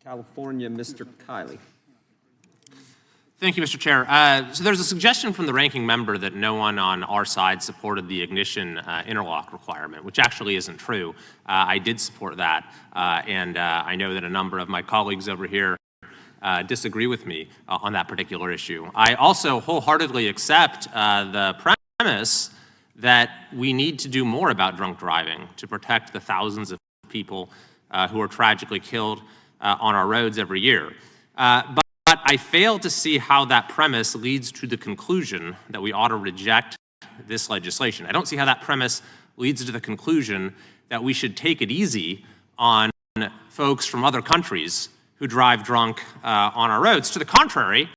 California, Mr. Kiley. Thank you, Mr. Chair. So there's a suggestion from the ranking member that no one on our side supported the ignition interlock requirement, which actually isn't true. I did support that, and I know that a number of my colleagues over here disagree with me on that particular issue. I also wholeheartedly accept the premise that we need to do more about drunk driving to protect the thousands of people who are tragically killed on our roads every year. But I fail to see how that premise leads to the conclusion that we ought to reject this legislation. I don't see how that premise leads to the conclusion that we should take it easy on folks from other countries who drive drunk on our roads. To the contrary,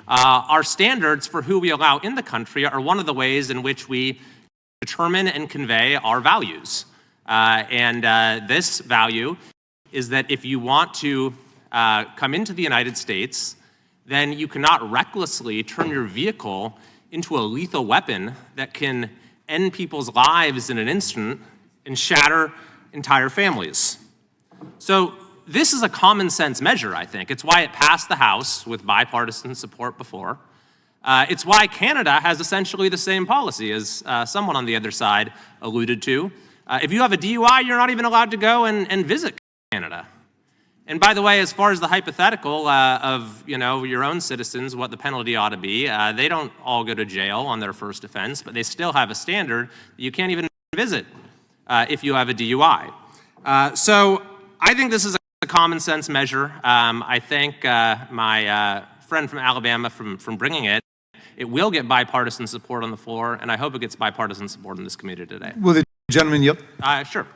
our standards for who we allow in the country are one of the ways in which we determine and convey our values. This value is that if you want to come into the United States, then you cannot recklessly turn your vehicle into a lethal weapon that can end people's lives in an instant and shatter entire families. So this is a common sense measure, I think. It's why it passed the House with bipartisan support before. It's why Canada has essentially the same policy, as someone on the other side alluded to. If you have a DUI, you're not even allowed to go and visit Canada. And by the way, as far as the hypothetical of your own citizens, what the penalty ought to be, they don't all go to jail on their first offense, but they still have a standard that you can't even visit if you have a DUI. So I think this is a common sense measure. I thank my friend from Alabama from bringing it. It will get bipartisan support on the floor, and I hope it gets bipartisan support in this committee today. Will the gentleman yield? Sure.